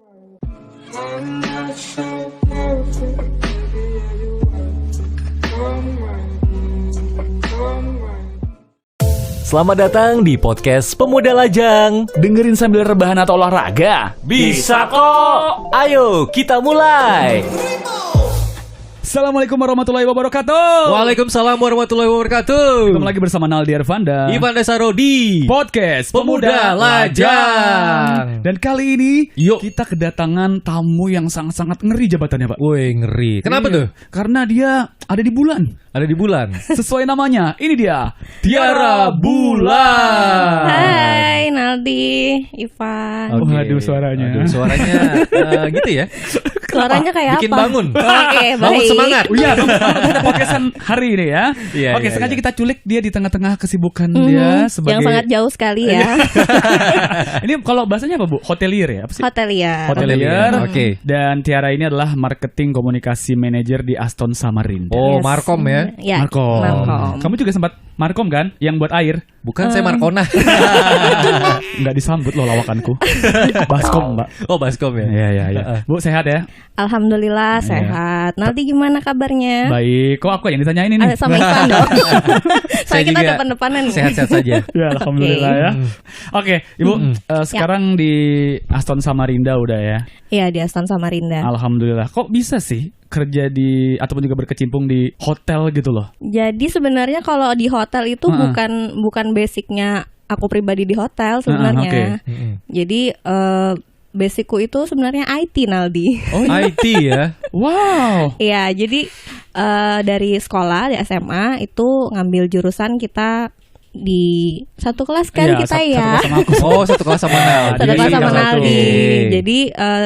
Selamat datang di podcast Pemuda Lajang. Dengerin sambil rebahan atau olahraga? Bisa kok. Ayo kita mulai. Assalamualaikum warahmatullahi wabarakatuh. Waalaikumsalam warahmatullahi wabarakatuh. Kembali lagi bersama Naldi Arvanda, Ivan Desaro di podcast Pemuda Lajang. Dan kali ini Yuk. kita kedatangan tamu yang sangat-sangat ngeri jabatannya, Pak. Woi, ngeri. Kenapa Iya, tuh? Karena dia ada di bulan. Ada di bulan. Sesuai namanya, ini dia Tiara Bulan. Hai Naldi, Ivan. Oke. Waduh, suaranya. Aduh, suaranya gitu ya. Suaranya kayak Bikin apa? bangun. Oke, Bangun baik. semangat. Oh iya, ada podcastan hari ini ya. Iya, Oke, iya, sengaja iya. kita culik dia di tengah-tengah kesibukan dia sebagai Yang sangat jauh sekali ya. Ini kalau bahasanya apa, Bu? Hotelier ya? Apa sih? Hotelier. Hotelier. Oke. Dan Tiara ini adalah marketing komunikasi manager di Aston Samarinda. Oh, Yes. Markom ya. Ya, Markom. Markom. Kamu juga sempat Markom kan? Yang buat air. Bukan saya Markona. Nggak disambut loh lawakanku. Baskom, Mbak. Oh, Baskom ya. Iya, iya, iya. Bu, sehat ya? Alhamdulillah sehat. Nanti gimana kabarnya? Baik. Kok aku yang ditanyain ini? Sama Ivan dong. Saya Saya kita juga depan-depanan nih. Sehat-sehat saja. Ya, alhamdulillah ya. Oke, Ibu, sekarang di Aston Samarinda udah ya. Iya, di Aston Samarinda. Alhamdulillah. Kok bisa sih kerja di ataupun juga berkecimpung di hotel gitu loh? Jadi sebenarnya kalau di hotel itu bukan basicnya aku pribadi di hotel sebenarnya. Oke. Jadi basicku itu sebenarnya IT, Naldi. Oh, IT ya. Wow. Iya, jadi dari sekolah di SMA itu ngambil jurusan kita di satu kelas kan Iya, kita satu ya. kelas sama aku. Oh, satu kelas sama Naldi. Satu kelas sama Satu. Naldi. Oke. Jadi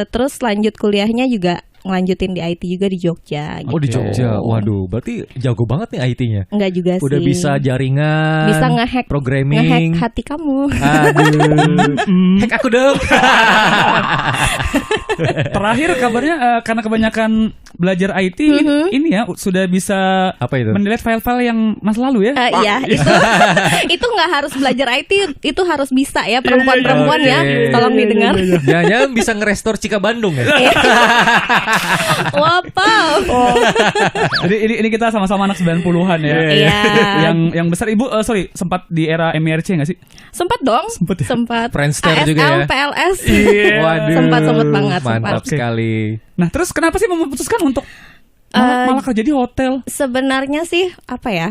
terus lanjut kuliahnya juga ngelanjutin di IT juga di Jogja. Oh, di gitu. Jogja. Waduh, berarti jago banget nih IT-nya. Enggak juga sih. Udah bisa jaringan, Bisa ngehack programming. hati kamu. Aduh. Hack aku dong. Terakhir kabarnya karena kebanyakan belajar IT ini ya sudah bisa Apa itu? mendelete file-file yang masa lalu ya. Iya, itu nggak harus belajar IT, itu harus bisa ya perempuan-perempuan Oke. ya. Tolong didengar. Jangan-jangan bisa ngerestore Cika Bandung ya? Wow. Jadi ini kita sama-sama anak 90-an ya. Iya. Yang besar Ibu sempat di era MIRC enggak sih? Sempat dong. Sempet ya? Sempat. Friendster ASL, juga ya? PLS. Waduh. Sempat banget. Mantap sempat. sekali. Nah, terus kenapa sih memutuskan untuk malah kerja di hotel? Sebenarnya sih apa ya?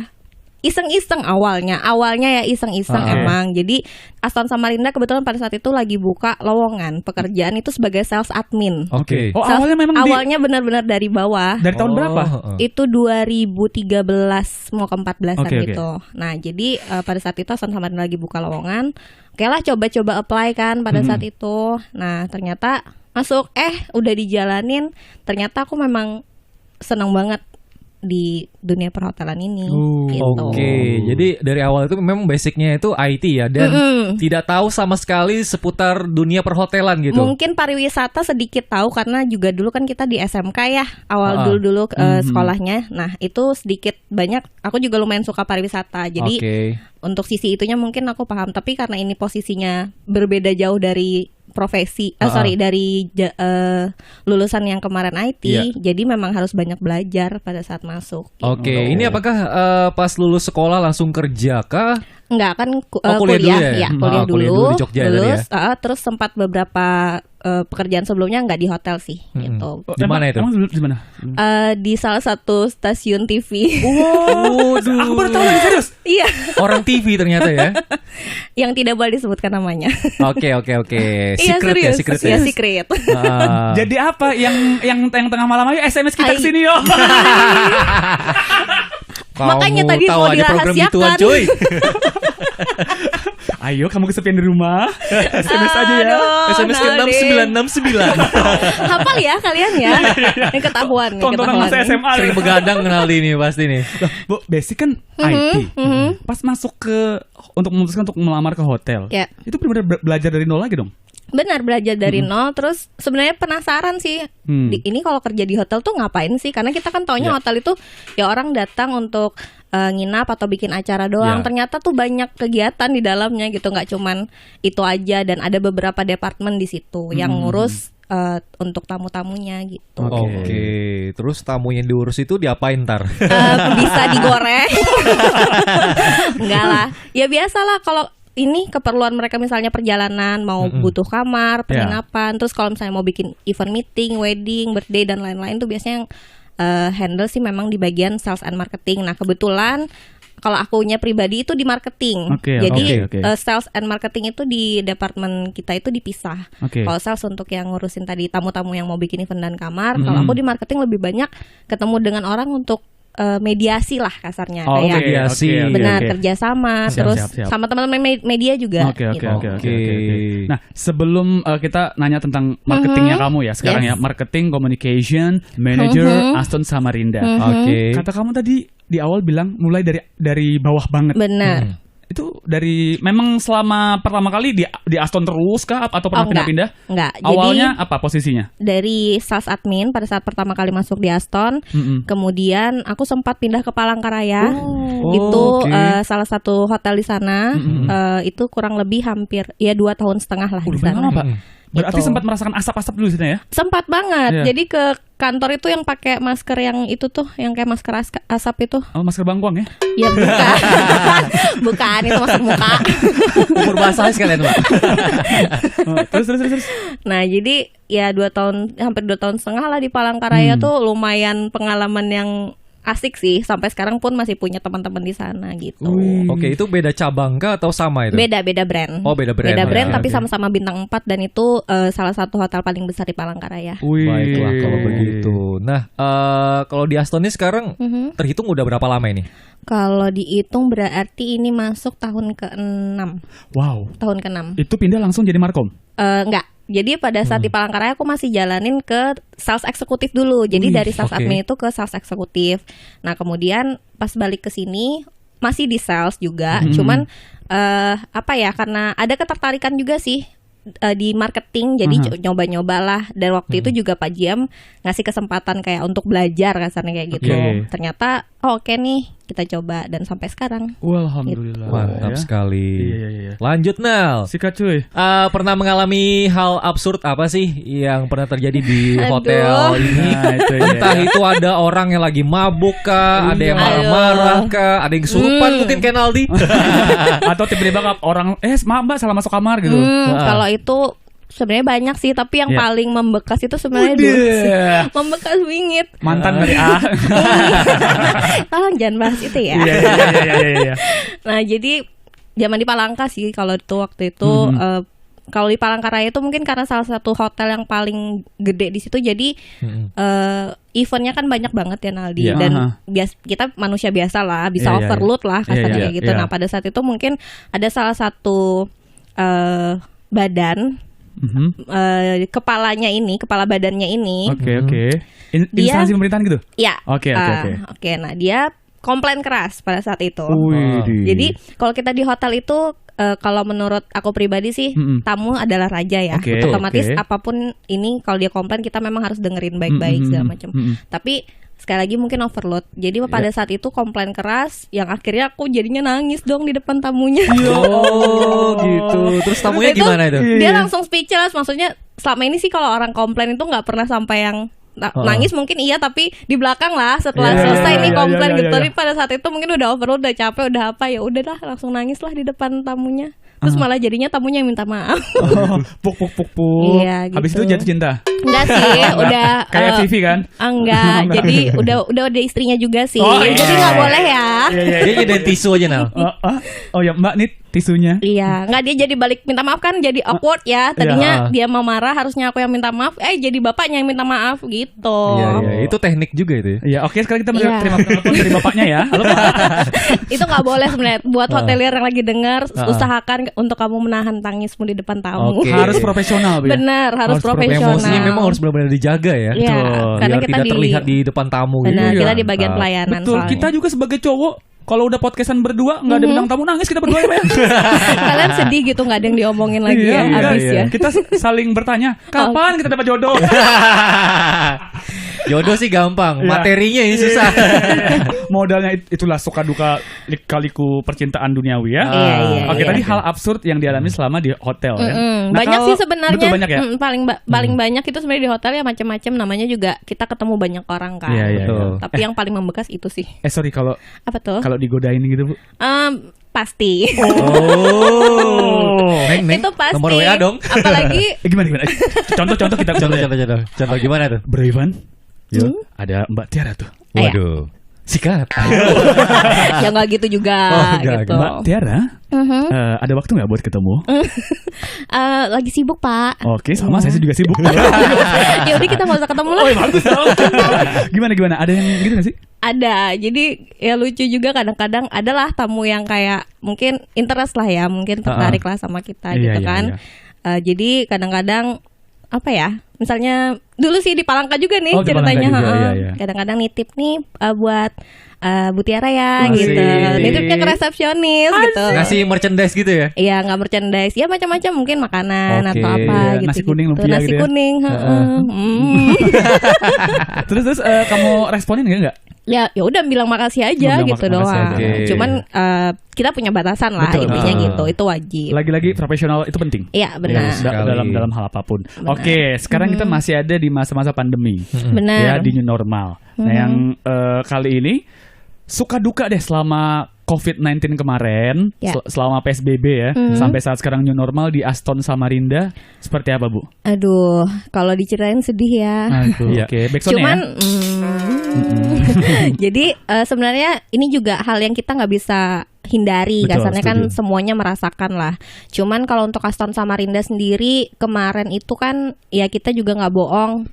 Iseng-iseng awalnya ya iseng-iseng Oke. emang. Jadi Aston Samarinda kebetulan pada saat itu lagi buka lowongan pekerjaan itu sebagai sales admin. Oke. Oh, Sales- awalnya memang awalnya benar-benar dari bawah. dari tahun berapa? Itu 2013 mau ke 14-an Oke, oke. gitu. Nah, jadi pada saat itu Aston Samarinda lagi buka lowongan. Oke lah coba-coba apply kan pada saat itu. Nah, ternyata masuk udah dijalanin. Ternyata aku memang seneng banget di dunia perhotelan ini gitu. Oke, jadi dari awal itu memang basicnya itu IT ya, dan tidak tahu sama sekali seputar dunia perhotelan gitu. Mungkin pariwisata sedikit tahu karena juga dulu kan kita di SMK ya awal dulu sekolahnya. Nah itu sedikit banyak. Aku juga lumayan suka pariwisata. Jadi Oke. untuk sisi itunya mungkin aku paham. Tapi karena ini posisinya berbeda jauh dari profesi, dari lulusan yang kemarin IT, Iya. jadi memang harus banyak belajar pada saat masuk. Oke, ini apakah pas lulus sekolah langsung kerja kah? Enggak kan kuliah dulu ya? kuliah Kuliah dulu, dulu di Jogja tadi ya? lulus, terus sempat beberapa pekerjaan sebelumnya nggak di hotel sih, gitu. Di mana itu? Emang dulu di mana? Di salah satu stasiun TV, Waduh. Aku baru tahu lagi, serius. iya, Orang TV ternyata ya. yang tidak boleh disebutkan namanya. Oke. Iya Secret ya, serius, secret iya ya. secret. Ah. Jadi apa yang tengah malam ayo SMS kita ke sini yo. Makanya Kamu tadi tahu mau ada program dirahasiakan. gituan, cuy. Ayo kamu kesepian di rumah, SMS aja ya. Aduh, SMS ke Naldi. 6969. Hafal ya kalian ya. Yang ketahuan. Tontonan masa SMA. Sering begadang kenal ini pasti nih. Bu, basic kan IT. Pas masuk untuk memutuskan untuk melamar ke hotel. Ya. Itu benar-benar belajar dari nol lagi dong. Benar, belajar dari nol. Terus sebenarnya penasaran sih, ini kalau kerja di hotel tuh ngapain sih? Karena kita kan taunya hotel itu ya orang datang untuk nginap atau bikin acara doang. Ya. Ternyata tuh banyak kegiatan di dalamnya gitu, nggak cuman itu aja. Dan ada beberapa departemen di situ yang ngurus untuk tamu-tamunya gitu. Oke. Terus tamu yang diurus itu diapain ntar? Bisa digoreng. Enggak lah. Ya biasalah kalau ini keperluan mereka misalnya perjalanan, mau butuh kamar, penginapan. Terus kalau misalnya mau bikin event meeting, wedding, birthday dan lain-lain tuh biasanya yang handle sih memang di bagian sales and marketing. Nah kebetulan kalau akunya pribadi itu di marketing. Jadi sales and marketing itu di departemen kita itu dipisah. Kalau sales untuk yang ngurusin tadi tamu-tamu yang mau bikin event dan kamar, kalau aku di marketing lebih banyak ketemu dengan orang untuk mediasi lah kasarnya, kayak mediasi. Benar, kerjasama, terus sama teman-teman media juga. Oke. Nah, sebelum kita nanya tentang marketingnya kamu ya sekarang ya, marketing communication manager Aston Samarinda. Kata kamu tadi di awal bilang mulai dari bawah banget. Benar. Itu dari memang selama pertama kali di Aston terus kah atau pernah pindah-pindah? Enggak. Awalnya apa posisinya? Dari sales admin pada saat pertama kali masuk di Aston. Kemudian aku sempat pindah ke Palangkaraya. Itu salah satu hotel di sana. Itu kurang lebih hampir 2 tahun setengah lah di sana. Lama, Pak. Berarti sempat merasakan asap-asap dulu di sana ya? Sempat banget. Jadi ke kantor itu yang pakai masker yang itu tuh, yang kayak masker asap itu. Oh, masker bangkuang ya? Ya bukan. Bukan, itu masker muka. Umur bahasa sekalian, Pak. Terus. Nah, jadi ya 2 tahun, hampir 2 tahun setengah lah di Palangkaraya tuh lumayan pengalaman yang asik sih. Sampai sekarang pun masih punya teman-teman di sana gitu. Oke, itu beda cabang kah atau sama itu? Beda brand. Oh, beda brand. Beda brand tapi sama-sama bintang 4 dan itu salah satu hotel paling besar di Palangkaraya. Baiklah kalau begitu. Nah, kalau di Aston ini sekarang terhitung udah berapa lama ini? Kalau dihitung berarti ini masuk tahun ke-6. Wow. Tahun ke-6. Itu pindah langsung jadi markom? Enggak. Jadi pada saat di Palangkaraya aku masih jalanin ke sales eksekutif dulu. Jadi dari sales admin itu ke sales eksekutif. Nah kemudian pas balik ke sini masih di sales juga. Cuman karena ada ketertarikan juga sih di marketing. Jadi nyoba-nyobalah. Dan waktu itu juga Pak Jiam ngasih kesempatan kayak untuk belajar kasarnya kayak gitu. Ternyata oke nih kita coba dan sampai sekarang. Alhamdulillah. Mantap sekali. Iya. Lanjut Nel. Sikat cuy. Pernah mengalami hal absurd apa sih yang pernah terjadi di hotel ini? Entah itu ada orang yang lagi mabuk kah, ada yang marah-marah kah, ada yang kesurupan mungkin kayak Naldi. Atau tiba-tiba orang maaf Mbak salah masuk kamar gitu. Kalau itu sebenarnya banyak sih, tapi yang paling membekas itu sebenarnya membekas bingit. Mantan dari A. Jangan bahas itu ya. Iya. Nah, jadi zaman di Palangka sih kalau itu waktu itu kalau di Palangkaraya itu mungkin karena salah satu hotel yang paling gede di situ, jadi eventnya kan banyak banget ya Naldi. Dan kita manusia biasa lah, bisa overload lah kasarnya kayak gitu. Nah, pada saat itu mungkin ada salah satu badan kepala badannya ini. Instansi pemerintahan gitu? Iya. Oke. Nah, dia komplain keras pada saat itu. Jadi kalau kita di hotel itu kalau menurut aku pribadi sih tamu adalah raja ya. Otomatis apapun ini kalau dia komplain kita memang harus dengerin baik-baik segala macam. Tapi sekali lagi mungkin overload. Jadi pada saat itu komplain keras yang akhirnya aku jadinya nangis dong di depan tamunya. Gitu. Terus tamunya gimana itu? Dia langsung speechless. Maksudnya selama ini sih kalau orang komplain itu nggak pernah sampai yang nangis mungkin iya, tapi di belakang lah setelah selesai nih komplain gitu. Tapi pada saat itu mungkin udah overload, udah capek, udah apa ya udah dah langsung nangis lah di depan tamunya. Terus malah jadinya tamunya yang minta maaf. Puk. Iya, gitu. Habis itu jatuh cinta? Enggak sih, udah kayak Vivi kan? Enggak, jadi udah ada istrinya juga sih. Jadi nggak boleh ya. Dia nyediain tisu aja Nal. Oh ya Mbak nih tisunya. Iya, nggak dia jadi balik minta maaf kan jadi awkward ya. Tadinya dia mau marah harusnya aku yang minta maaf, jadi bapaknya yang minta maaf gitu. Iya, itu teknik juga itu ya. Iya, oke sekarang kita terima telepon dari bapaknya ya. Halo Pak. Itu nggak boleh sebenarnya. Buat hotelier yang lagi dengar, usahakan untuk kamu menahan tangismu di depan tamu. Harus profesional, ya? Benar, harus profesional. Emosinya memang harus benar-benar dijaga ya. Iya, karena biar kita tidak terlihat di depan tamu. Benar, gitu. kita di bagian pelayanan. Betul, soalnya. Kita juga sebagai cowok kalau udah podcastan berdua nggak ada bintang tamu nangis kita berdua ya. Kalian sedih gitu nggak ada yang diomongin lagi ya abis ya. Kita saling bertanya kapan kita dapat jodoh. Jodoh sih gampang, materinya ini susah. Modalnya itulah suka duka lika-liku percintaan duniawi ya. Oke, Iya. tadi hal absurd yang dialami selama di hotel ya. Nah, banyak sih sebenarnya. Betul banyak ya. Paling banyak itu sebenarnya di hotel ya macam-macam. Namanya juga kita ketemu banyak orang kan. Iya. Tapi yang paling membekas itu sih. Sorry kalau Apa tuh? kalau digodain gitu Bu. Pasti. Neng, Itu pasti. nomor WA dong. Apalagi Gimana? Contoh kita Contoh gimana tuh? Bro Ivan. Ada Mbak Tiara tuh. Waduh. Sikat. ya nggak gitu juga gitu. Mbak Tiara, ada waktu nggak buat ketemu? Lagi sibuk Pak. Oke, sama saya juga sibuk. Ya udah kita nggak usah ketemu lah. Bagus dong. Gimana? Ada yang gitu nggak sih? Ada, jadi ya lucu juga kadang-kadang adalah tamu yang kayak mungkin interest lah ya, mungkin tertarik lah sama kita gitu kan. Jadi kadang-kadang apa ya, misalnya dulu sih di Palangka juga nih ceritanya, kadang-kadang nitip nih buat Bu Tiara ya gitu, nitipnya ke resepsionis gitu. Ngasih merchandise gitu ya? Iya, nggak merchandise, ya macam-macam mungkin makanan atau apa gitu. Nasi kuning, lumpia nasi gitu kuning. Terus kamu responin nggak? Ya udah bilang makasih aja gitu doang. Cuman kita punya batasan lah. Betul, intinya gitu, itu wajib. Lagi-lagi profesional itu penting. Iya benar. Dalam hal apapun. Oke, sekarang kita masih ada di masa-masa pandemi. Benar. Ya, di new normal. Nah yang kali ini suka duka deh selama COVID-19 kemarin, selama PSBB ya, sampai saat sekarang new normal di Aston Samarinda, seperti apa Bu? Aduh, kalau diceritain sedih ya. Oke, backsound cuman ya. Jadi sebenarnya ini juga hal yang kita nggak bisa hindari. Kasarnya kan semuanya merasakan lah. Cuman kalau untuk Aston Samarinda sendiri kemarin itu kan ya kita juga nggak bohong,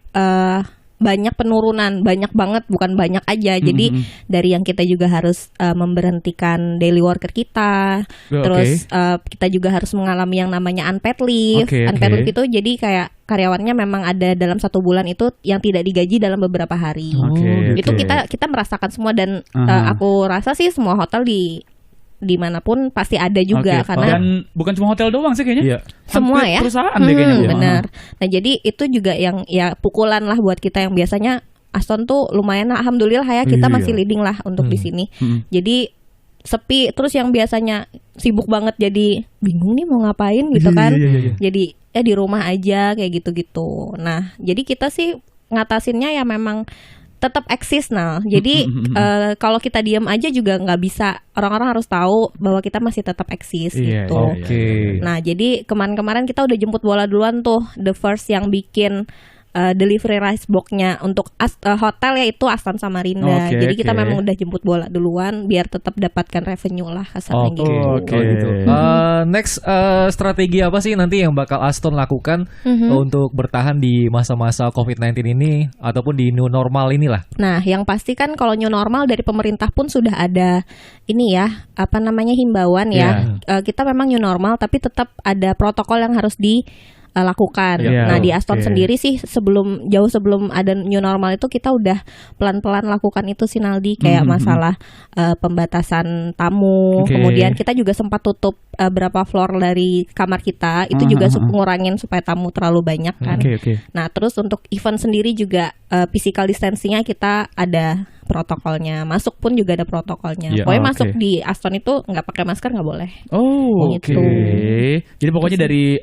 banyak penurunan, banyak banget, bukan banyak aja. Jadi dari yang kita juga harus memberhentikan daily worker kita, terus kita juga harus mengalami yang namanya unpaid leave. Unpaid leave itu jadi kayak karyawannya memang ada dalam 1 bulan itu yang tidak digaji dalam beberapa hari. Itu kita merasakan semua dan aku rasa sih semua hotel dimanapun pasti ada juga karena dan bukan cuma hotel doang sih kayaknya, semua ya perusahaan deh kayaknya. Benar. Nah jadi itu juga yang ya pukulan lah buat kita yang biasanya Aston tuh lumayan, alhamdulillah ya kita masih leading lah untuk di sini. Jadi sepi, terus yang biasanya sibuk banget jadi bingung nih mau ngapain gitu kan. Jadi ya di rumah aja kayak gitu-gitu. Nah jadi kita sih ngatasinnya ya memang tetap eksis. Nah jadi kalau kita diam aja juga nggak bisa, orang-orang harus tahu bahwa kita masih tetap eksis gitu. Nah jadi kemarin-kemarin kita udah jemput bola duluan tuh, the first yang bikin delivery rice box-nya untuk hotel yaitu Aston Samarinda. Jadi kita memang udah jemput bola duluan biar tetap dapatkan revenue lah kasarnya gitu. Next strategi apa sih nanti yang bakal Aston lakukan untuk bertahan di masa-masa COVID-19 ini ataupun di new normal inilah? Nah, yang pasti kan kalau new normal dari pemerintah pun sudah ada ini ya, apa namanya, himbauan ya. Kita memang new normal tapi tetap ada protokol yang harus lakukan. Nah di Aston sendiri sih jauh sebelum ada new normal itu kita udah pelan-pelan lakukan itu sih Naldi, kayak masalah pembatasan tamu. Kemudian kita juga sempat tutup berapa floor dari kamar kita itu juga ngurangin supaya tamu terlalu banyak kan. Nah terus untuk event sendiri juga physical distancingnya kita ada protokolnya, masuk pun juga ada protokolnya. Pokoknya masuk di Aston itu nggak pakai masker nggak boleh. Gitu. Jadi pokoknya dari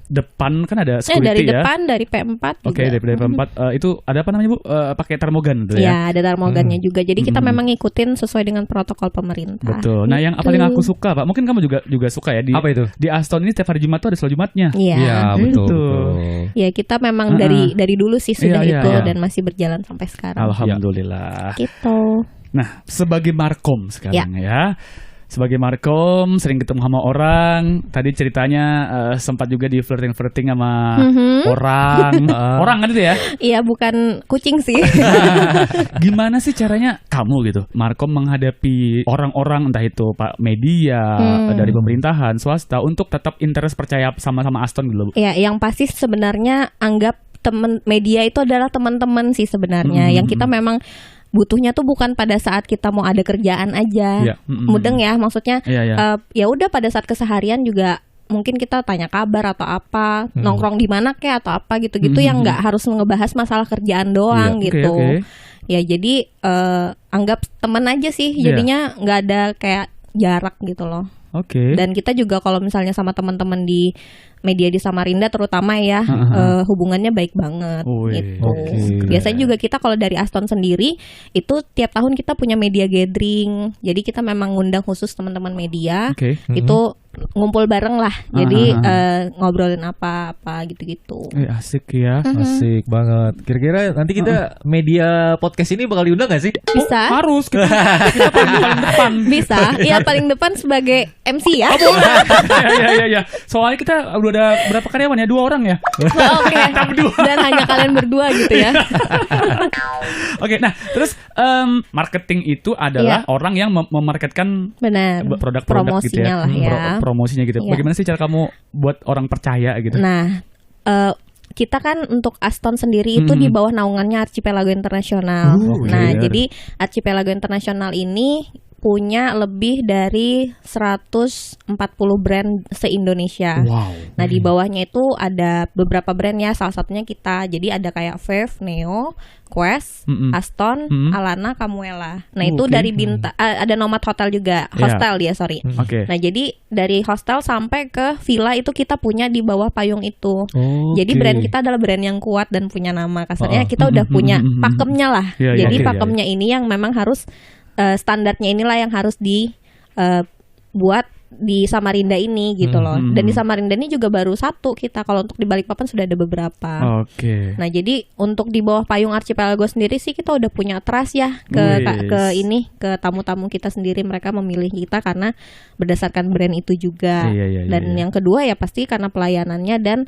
depan kan ada security dari depan, dari P4 juga. Dari P4 itu ada apa namanya Bu? Pakai termogan tuh ya? Ya ada termogannya juga. Jadi kita memang ngikutin sesuai dengan protokol pemerintah. Betul. Nah yang paling aku suka Pak, mungkin kamu juga suka ya, apa itu? Di Aston ini setiap hari Jumat tuh ada sholat Jumatnya. Iya betul. Ya kita memang dari dulu sih sudah itu dan masih berjalan sampai sekarang. Alhamdulillah. Gitu. Nah, sebagai markom sekarang ya. Sebagai markom sering ketemu sama orang. Tadi ceritanya sempat juga di flirting sama orang. Orang kan itu ya? Iya, bukan kucing sih. Gimana sih caranya kamu gitu, markom, menghadapi orang-orang entah itu Pak media dari pemerintahan, swasta untuk tetap interest percaya sama-sama Aston gitu? Iya, yang pasti sebenarnya anggap teman media itu adalah teman-teman sih sebenarnya. Yang kita memang butuhnya tuh bukan pada saat kita mau ada kerjaan aja, mudeng ya maksudnya. Ya udah pada saat keseharian juga mungkin kita tanya kabar atau apa, nongkrong di mana kayak atau apa gitu-gitu yang nggak harus ngebahas masalah kerjaan doang gitu. Ya jadi anggap teman aja sih, jadinya nggak ada kayak jarak gitu loh. Dan kita juga kalau misalnya sama teman-teman di media di Samarinda terutama ya hubungannya baik banget gitu. Biasanya juga kita kalau dari Aston sendiri itu tiap tahun kita punya media gathering. Jadi kita memang ngundang khusus teman-teman media. Itu ngumpul bareng lah. Jadi ngobrolin apa-apa gitu-gitu. Asik ya. Asik banget. Kira-kira nanti kita media podcast ini bakal diundang gak sih? Bisa. Harus kita paling depan. Bisa. Iya paling depan sebagai MC ya. Iya. Soalnya kita udah ada berapa karyawan ya? 2 orang ya? Oke. Dan hanya kalian berdua gitu ya. Oke, nah terus marketing itu adalah orang yang memarketkan produk-produk gitu ya. Lah ya. Promosinya gitu. Bagaimana sih cara kamu buat orang percaya gitu? Nah, kita kan untuk Aston sendiri itu di bawah naungannya Archipelago Internasional. Jadi Archipelago Internasional ini punya lebih dari 140 brand se-Indonesia. Nah, di bawahnya itu ada beberapa brand ya, salah satunya kita. Jadi ada kayak Verve, Neo, Quest, Aston, Alana, Camuela. Nah, itu dari bintang ada Nomad Hotel juga, hostel dia, sorry. Nah, jadi dari hostel sampai ke villa itu kita punya di bawah payung itu. Jadi brand kita adalah brand yang kuat dan punya nama. Kasarnya kita udah punya pakemnya lah. Jadi pakemnya ini yang memang harus standarnya inilah yang harus dibuat di Samarinda ini gitu loh. Dan di Samarinda ini juga baru satu kita. Kalau untuk di Balikpapan sudah ada beberapa. Nah, jadi untuk di bawah payung Archipelago sendiri sih kita udah punya trust ya ke tamu-tamu kita sendiri. Mereka memilih kita karena berdasarkan brand itu juga. Dan yang kedua ya pasti karena pelayanannya dan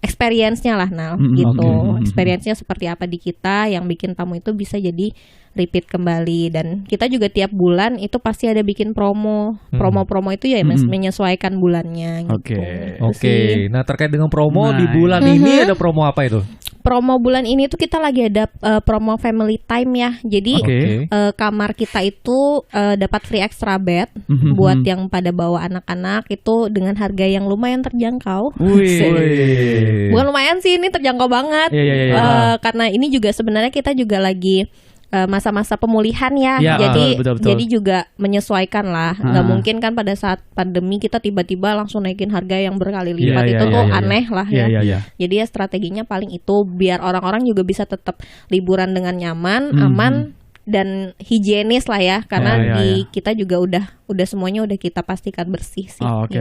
experience-nya lah gitu. Experience-nya seperti apa di kita yang bikin tamu itu bisa jadi repeat kembali. Dan kita juga tiap bulan itu pasti ada bikin promo. Promo-promo itu ya menyesuaikan bulannya gitu. Oke. Nah, terkait dengan promo di bulan ini ada promo apa itu? Promo bulan ini tuh kita lagi ada promo family time ya. Jadi kamar kita itu dapat free extra bed buat yang pada bawa anak-anak itu dengan harga yang lumayan terjangkau. Bukan lumayan sih, ini terjangkau banget. Karena ini juga sebenarnya kita juga lagi masa-masa pemulihan ya, jadi betul. jadi juga menyesuaikan lah. Nggak mungkin kan pada saat pandemi kita tiba-tiba langsung naikin harga yang berkali lipat itu tuh aneh lah ya. Jadi ya strateginya paling itu biar orang-orang juga bisa tetap liburan dengan nyaman, aman dan higienis lah ya, karena kita juga udah semuanya udah kita pastikan bersih sih. Oke.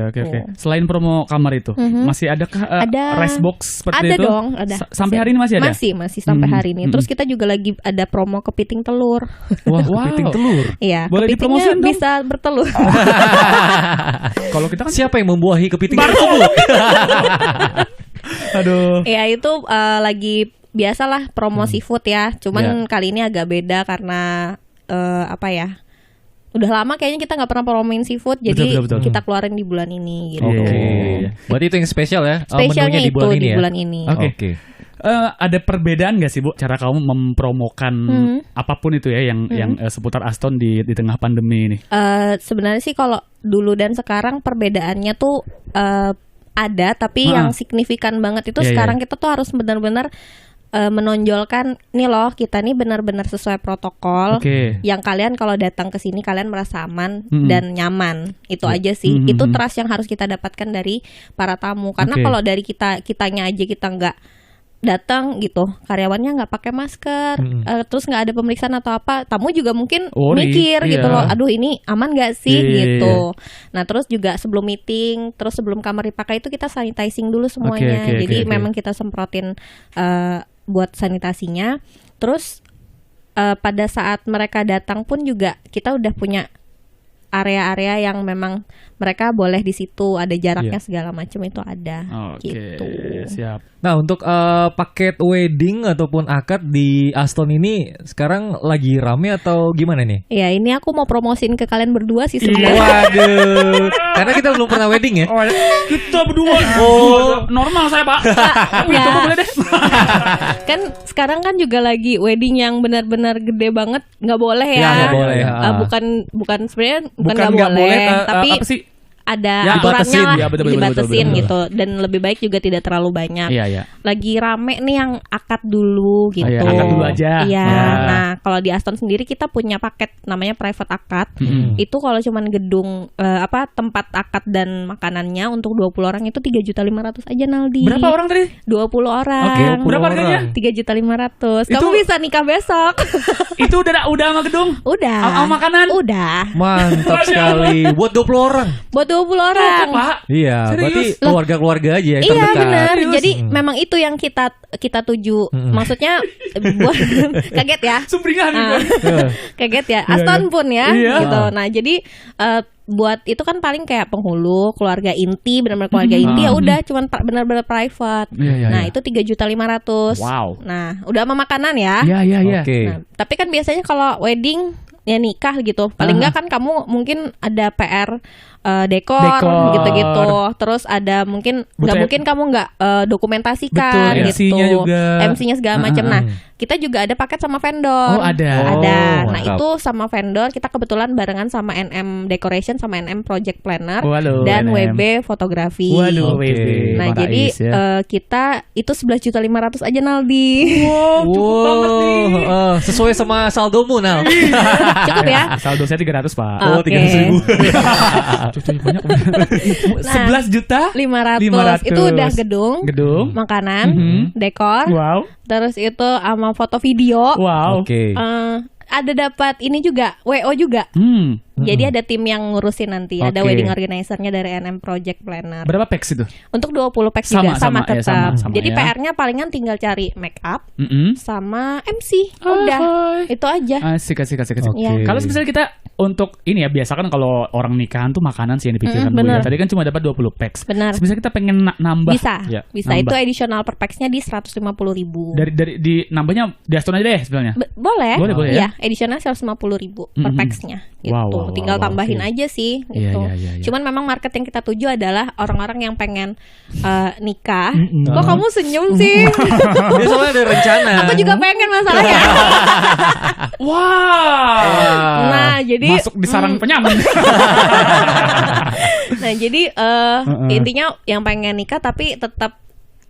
Selain promo kamar itu, masih adakah rest box seperti itu? Ada dong, ada. Sampai hari ini masih ada? Masih sampai hari ini. Terus kita juga lagi ada promo kepiting telur. Kepiting telur. Iya, boleh dipromosiin dong? Bisa bertelur. Kalau kita kan siapa yang membuahi kepiting tersebut? Aduh. Ya itu lagi biasalah promo seafood ya. Cuman kali ini agak beda karena apa ya? Udah lama kayaknya kita nggak pernah promoin seafood, jadi kita keluarin di bulan ini gitu. Berarti itu yang spesial ya? Spesialnya itu di bulan ini. Oke. Ada perbedaan nggak sih Bu cara kamu mempromokan apapun itu ya yang seputar Aston di tengah pandemi ini? Sebenarnya sih kalau dulu dan sekarang perbedaannya tuh ada, tapi yang signifikan banget itu sekarang kita tuh harus benar-benar menonjolkan nih loh, kita nih benar-benar sesuai protokol. Yang kalian kalau datang ke sini kalian merasa aman dan nyaman. Itu aja sih. Itu trust yang harus kita dapatkan dari para tamu. Karena kalau dari kitanya aja kita nggak datang gitu, karyawannya nggak pakai masker, terus nggak ada pemeriksaan atau apa, tamu juga mungkin mikir gitu loh, aduh ini aman nggak sih gitu. Nah terus juga sebelum meeting, terus sebelum kamar dipakai itu kita sanitizing dulu semuanya. Jadi memang kita semprotin buat sanitasinya. Terus pada saat mereka datang pun juga kita udah punya area-area yang memang mereka boleh di situ, ada jaraknya segala macam itu ada. Gitu. Siap. Nah, untuk paket wedding ataupun akad di Aston ini sekarang lagi rame atau gimana nih? Ya, ini aku mau promosiin ke kalian berdua sih sebenarnya. Waduh. Karena kita belum pernah wedding ya. Kita berdua. Normal saya, Pak. Tapi itu boleh deh. Kan sekarang kan juga lagi wedding yang benar-benar gede banget, nggak boleh ya. Nggak boleh. Bukan sebenarnya bukan nggak boleh, tapi apa sih? ada aturannya lah, ya, betul, dibatasin gitu. Dan lebih baik juga tidak terlalu banyak. Iya. Lagi rame nih yang akad dulu gitu. Akad dulu aja. Iya. Nah, kalau di Aston sendiri kita punya paket namanya private akad. Itu kalau cuman gedung tempat akad dan makanannya untuk 20 orang itu 3.500.000 aja, Naldi. Berapa orang tadi? 20 orang. Oke, berapa harganya? 3.500.000. Kamu bisa nikah besok. Itu udah sama gedung? Udah. Sama makanan? Udah. Mantap sekali. Buat 20 orang. Buat 20 orang. Pak. Iya, berarti keluarga-keluarga aja yang iya, terdekat. benar. Jadi memang itu yang kita tuju. Maksudnya buat kaget ya. Sumringah Kaget ya. Aston pun ya gitu. Nah, jadi buat itu kan paling kayak penghulu, keluarga inti, benar-benar keluarga inti ya udah cuman benar-benar private. Nah, itu 3.500.000. Wow. Nah, udah sama makanan ya. Iya. Oke. Nah, tapi kan biasanya kalau wedding ya nikah gitu. Paling enggak kan kamu mungkin ada PR dekor gitu-gitu. Terus ada mungkin nggak mungkin kamu nggak dokumentasikan gitu. MC-nya juga. MC-nya segala macam. Nah, kita juga ada paket sama vendor. Oh, ada. Nah, mantap. itu sama vendor kita kebetulan barengan sama NM Decoration sama NM Project Planner dan NM. WB Fotografi. Waduh, Oke. WB. Nah, Para jadi Ais, ya. kita itu 11.500.000 aja, Naldi. Cukup banget nih. Sesuai sama saldomu, Nal. Cukup ya? Saldo saya 300, Pak. Oh, Oke. 300.000. Banyak. Nah, 11.500.000. itu udah gedung, makanan, dekor, Wow. terus itu sama foto video. Wow. Oke. Ada dapat ini juga, WO juga. Jadi ada tim yang ngurusin nanti. Ada Oke. wedding organizer-nya dari NM Project Planner. Berapa packs itu? Untuk 20 pack juga sama ya, tetap. sama Jadi ya. PR-nya palingan tinggal cari make up sama MC. Udah. Itu aja. Asik. Iya. Kalau misalnya kita untuk ini ya, biasa kan kalau orang nikahan tuh makanan sih yang dipikirkan Bu, ya. bener. Tadi kan cuma dapat 20 packs. Benar. Misalnya kita pengen nambah. Bisa. Ya, Bisa. nambah. Itu additional per packsnya di 150.000. dari di nambahnya di Aston aja deh sebenarnya. Boleh. Boleh ya? Iya, additional 150.000 per packsnya gitu. Wow, Tinggal tambahin oke. aja sih Iya, gitu. iya. Cuman memang market yang kita tuju adalah orang-orang yang pengen nikah. Kok kamu senyum sih? Dia soalnya ada rencana. Aku juga pengen masalahnya. Wow. Nah, jadi Masuk di sarang penyamun. nah, jadi intinya yang pengen nikah tapi tetap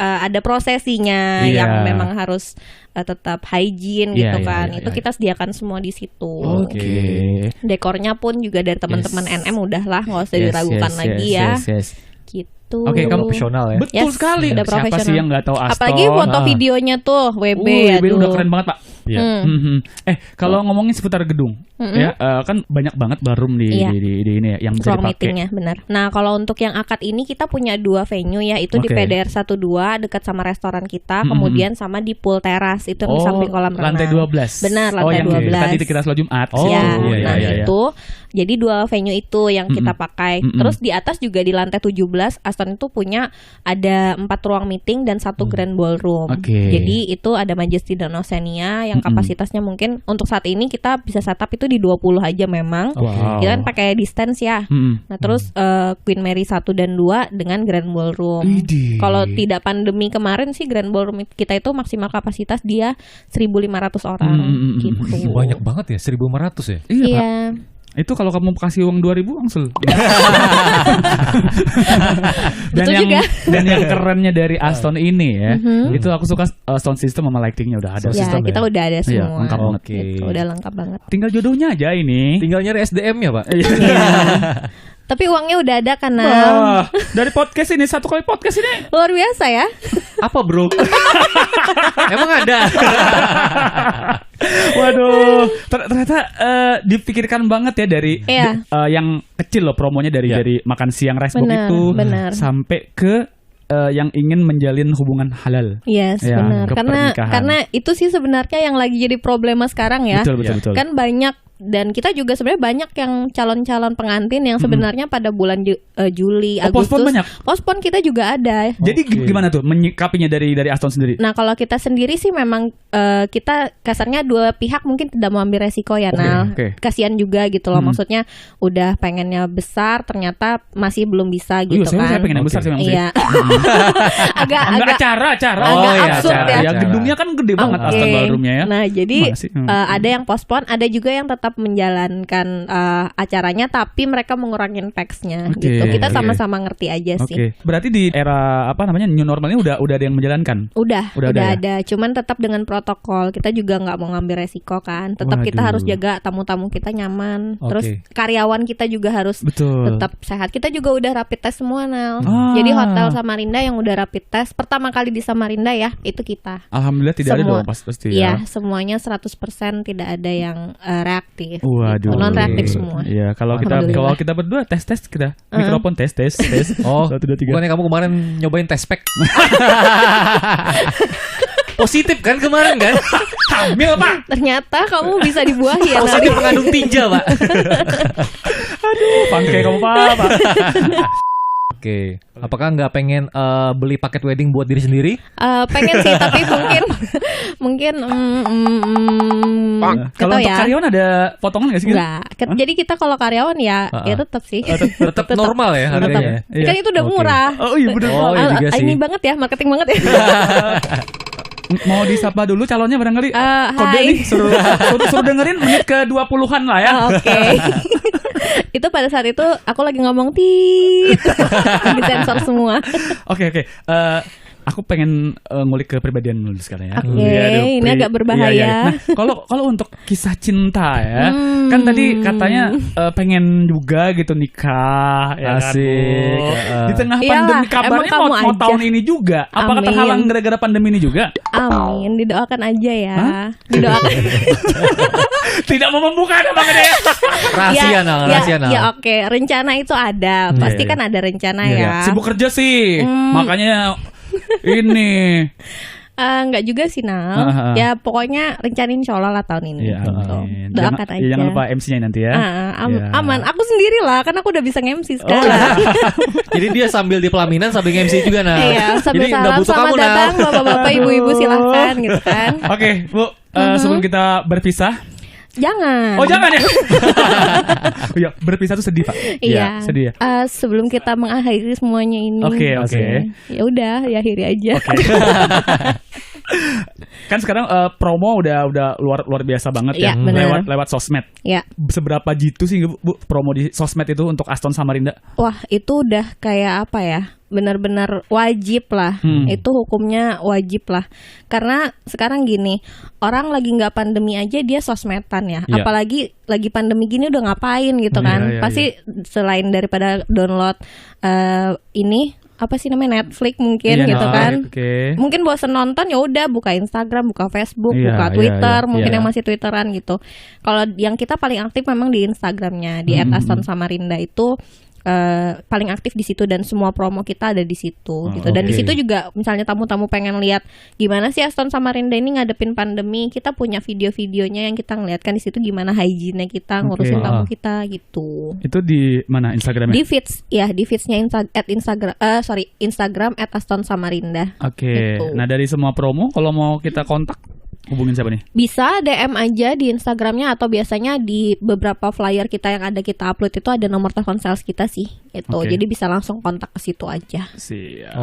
ada prosesinya Iya. yang memang harus tetap hygiene Iya, gitu iya, kan. iya, Itu iya. kita sediakan semua di situ. Oke. Dekornya pun juga dari teman-teman NM udahlah, nggak usah diragukan lagi ya. Yes. Gitu. Oke, kamu profesional ya. Betul Yes, sekali. udah Siapa profesional. sih yang nggak tahu Aston? Apalagi foto videonya tuh WB ya. WB udah keren banget, Pak. Iya. Kalau ngomongin seputar gedung, ya kan banyak banget ballroom di Iya. di ini ya, yang bisa ruang dipakai. meetingnya, benar. Nah, kalau untuk yang akad ini kita punya 2 venue ya, itu di Oke. PDR 12 dekat sama restoran kita, kemudian sama di pool teras itu yang di samping kolam renang. Lantai 12. Benar, lantai yang 12. Tadi kita selalu Jumat. Oh, Ya, iya, nah iya. itu jadi 2 venue itu yang kita pakai. Terus di atas juga di lantai 17 Aston itu punya ada 4 ruang meeting dan 1 grand ballroom. Oke. Jadi itu ada Majesty dan Oceania yang kapasitasnya mungkin untuk saat ini kita bisa setup itu di 20 aja memang. Wow. Kita kan pakai distance ya. Nah, terus Queen Mary 1 dan 2 dengan grand ballroom. Idih. Kalau tidak pandemi kemarin sih grand ballroom kita itu maksimal kapasitas dia 1.500 orang gitu. Banyak banget ya, 1.500 ya. Iya, Pak. Iya. Itu kalau kamu kasih uang 2.000 langsung. Betul juga. Dan yang kerennya dari Aston ini ya, itu aku suka sound system sama lightingnya udah ada. Ya, kita ya? udah ada Iya, semua. lengkap banget. Gitu, udah lengkap banget. Tinggal jodohnya aja ini. Tinggal nyari SDM ya, Pak. Tapi uangnya udah ada kan, Nam? Wah, dari podcast ini, satu kali podcast ini Luar biasa ya. Apa, Bro? Emang ada? waduh, ternyata dipikirkan banget ya dari Iya. yang kecil loh promonya dari makan siang rice box Benar, itu benar. sampai ke yang ingin menjalin hubungan halal. Yes, Ya, benar. ke pernikahan. Karena itu sih sebenarnya yang lagi jadi problema sekarang ya. Betul. Kan banyak, dan kita juga sebenarnya banyak yang calon-calon pengantin yang sebenarnya pada bulan Juli, Agustus. postpone banyak? Postpone kita juga ada. Jadi gimana tuh menyikapinya dari Aston sendiri? Nah, kalau kita sendiri sih memang kita kasarnya dua pihak mungkin tidak mau ambil resiko ya, Nal. oke. Kasihan juga gitu loh. Maksudnya udah pengennya besar ternyata masih belum bisa gitu saya kan. pengen yang besar sih memang sih. Iya. agak Enggak, acara. agak absurd ya. Ya gedungnya kan gede banget Oke. Aston ballroomnya ya. Nah, jadi Masih, ada yang postpone, ada juga yang tetap tetap menjalankan acaranya, tapi mereka mengurangin pax-nya gitu. Kita sama-sama ngerti aja sih. Berarti di era new normal ini udah ada yang menjalankan? Udah ada. Cuman tetap dengan protokol. Kita juga nggak mau ngambil resiko kan. Tetap kita harus jaga tamu-tamu kita nyaman. Terus karyawan kita juga harus tetap sehat. Kita juga udah rapid test semua, Nal. Jadi hotel Samarinda yang udah rapid test pertama kali di Samarinda ya, itu kita. Alhamdulillah tidak ada dong pasti ya. Iya, semuanya 100% tidak ada yang reaktif. Waduh. Non reaktif semua. Iya, kalau kita berdua tes kita. Mikrofon tes. Oh, 1 2 3. Bukannya kamu kemarin nyobain tes pack? Positif kan kemarin kan? Hamil, Pak. Ternyata kamu bisa dibuahi ya. Positif mengandung tinja, Pak. Aduh, bangke kamu, Pak. Oke, apakah nggak pengen beli paket wedding buat diri sendiri? Pengen sih, tapi mungkin kalau untuk karyawan ada potongan nggak sih? Enggak. Jadi kita kalau karyawan ya tetap sih. Tetap normal ya harganya. Kan itu udah murah. Oh iya benar. Ini banget ya, marketing banget ya. Mau disapa dulu calonnya barangkali. Kode hai. nih suruh dengerin menit ke 20-an lah ya. Oke. Itu pada saat itu aku lagi ngomong tit. Disensor semua. Oke. Aku pengen ngulik ke pribadian dulu sekarang ya. Oke, ini agak berbahaya. Iya. Nah, kalau untuk kisah cinta ya, kan tadi katanya pengen juga gitu nikah ya. Asik. Kan, di tengah pandemi kabarnya mau tahun ini juga. Apakah terhalang gara-gara pandemi ini juga? Amin, didoakan aja ya. Didoakan. Tidak mau membuka ada banget ya. Rahasia Nal. Ya oke, rencana itu ada. Pasti kan ada rencana ya. Sibuk kerja sih. Makanya ini enggak juga sih Nal. Ya pokoknya rencanain insya Allah lah tahun ini gitu. Doakan aja. Jangan lupa MC-nya nanti ya. Aman. Aku sendiri lah, kan aku udah bisa nge-MC sekarang. Jadi dia sambil di pelaminan sambil nge-MC juga Nal. Iya, sambil jadi salam selamat datang bapak-bapak ibu-ibu silahkan gitu kan. Oke, Bu, sebelum kita berpisah. Jangan. Oh jangan ya. Ya berpisah tuh sedih Pak. Iya. Sedih ya. Sebelum kita mengakhiri semuanya ini. Oke. Ya udah, diakhiri aja. Kan sekarang promo udah luar biasa banget ya. Lewat sosmed. Ya. Seberapa jitu sih Bu promo di sosmed itu untuk Aston Samarinda? Wah itu udah kayak apa ya? Benar-benar wajib lah. Itu hukumnya wajib lah. Karena sekarang gini, orang lagi nggak pandemi aja dia sosmedan ya. Apalagi lagi pandemi gini udah ngapain gitu kan. Pasti selain daripada download ini apa sih namanya Netflix mungkin gitu kan. Mungkin bosen nonton ya udah buka Instagram, buka Facebook, buka Twitter, mungkin yang masih Twitteran gitu. Kalau yang kita paling aktif memang di Instagramnya di @aston_samarinda itu paling aktif di situ dan semua promo kita ada di situ gitu. Dan di situ juga misalnya tamu-tamu pengen lihat gimana sih Aston Samarinda ini ngadepin pandemi, kita punya video-videonya yang kita ngeliatkan di situ gimana hygiene-nya kita ngurusin tamu kita gitu. Itu di mana Instagramnya? Di feeds ya, di feedsnya Instagram @aston_samarinda. Oke. Gitu. Nah dari semua promo kalau mau kita kontak hubungin siapa nih? Bisa DM aja di Instagramnya atau biasanya di beberapa flyer kita yang ada kita upload itu ada nomor telepon sales kita sih gitu. Jadi bisa langsung kontak ke situ aja.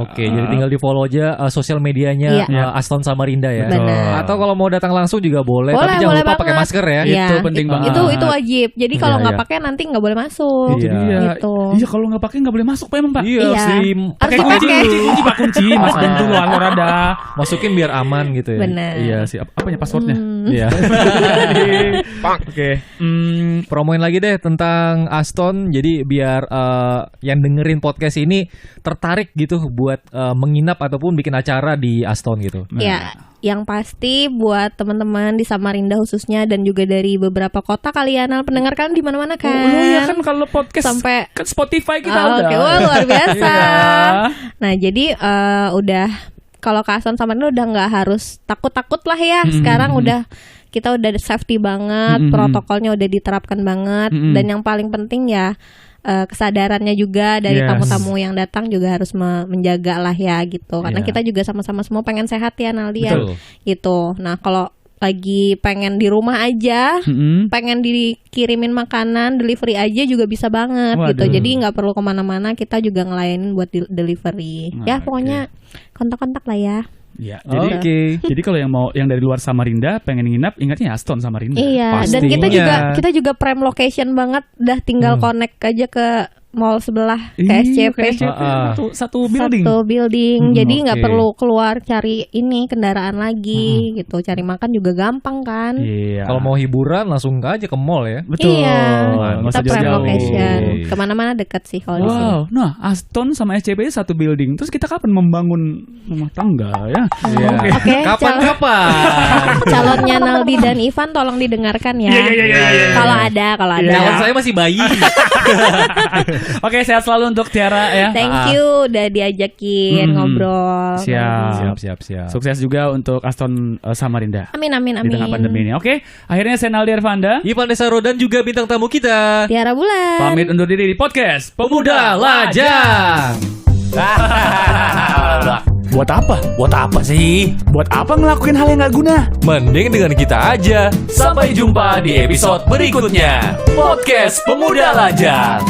Oke, jadi tinggal di follow aja sosial medianya Aston Samarinda ya. Benar. Atau kalau mau datang langsung juga boleh tapi jangan lupa pakai masker ya. Itu penting banget. Itu wajib. Jadi kalau nggak pakai nanti nggak boleh masuk. Gitu. Iya kalau nggak pakai nggak boleh masuk Pak emang Pak. Iya sih. Pakai kunci Mas bantu luar ada. Masukin biar aman gitu ya. Benar. Iya sih. Apanya passwordnya? Iya. Oke. Promoin lagi deh tentang Aston. Jadi biar yang dengerin podcast ini tertarik gitu buat menginap ataupun bikin acara di Aston gitu. Ya, yang pasti buat teman-teman di Samarinda khususnya dan juga dari beberapa kota kalian pendengar kan di mana-mana kan. Oh iya kan kalau podcast sampai kan Spotify kita udah. Oke, luar biasa. Nah, jadi udah kalau ke Aston Samarinda udah nggak harus takut-takut lah ya. Sekarang udah kita udah safety banget, protokolnya udah diterapkan banget, dan yang paling penting ya kesadarannya juga dari tamu-tamu yang datang juga harus menjaga lah ya gitu. Karena kita juga sama-sama semua pengen sehat ya Naldia gitu. Nah kalau lagi pengen di rumah aja, pengen dikirimin makanan, delivery aja juga bisa banget gitu. Jadi nggak perlu kemana-mana, kita juga ngelayanin buat delivery. Ya pokoknya kontak-kontak lah ya. Ya, jadi kalau yang dari luar Samarinda pengen nginap, ingatnya Aston Samarinda. Iya, dan kita juga prime location banget, udah tinggal connect aja ke mall sebelah KSCP. Satu building. Jadi nggak perlu keluar cari kendaraan lagi gitu. Cari makan juga gampang kan. Iya. Kalau mau hiburan langsung aja ke mall ya. Betul. Iya. Kita prime location. Kemana-mana dekat sih kalau di sini. Nah, Aston sama SCP satu building. Terus kita kapan membangun rumah tangga ya? Oke. Kapan? Calonnya Naldi dan Ivan tolong didengarkan ya. Kalau ada. Calon saya masih bayi. Oke, sehat selalu untuk Tiara ya. Thank you udah diajakin ngobrol. Siap. Sukses juga untuk Aston Samarinda. Amin. Di tengah pandemi ini. Oke, akhirnya saya Naldi Arvanda, Ivan Desaro dan juga bintang tamu kita Tiara Bulan. Pamit undur diri di podcast Pemuda Lajang. Buat apa sih? Buat apa ngelakuin hal yang gak guna? Mending dengan kita aja. Sampai jumpa di episode berikutnya. Podcast Pemuda Lajang.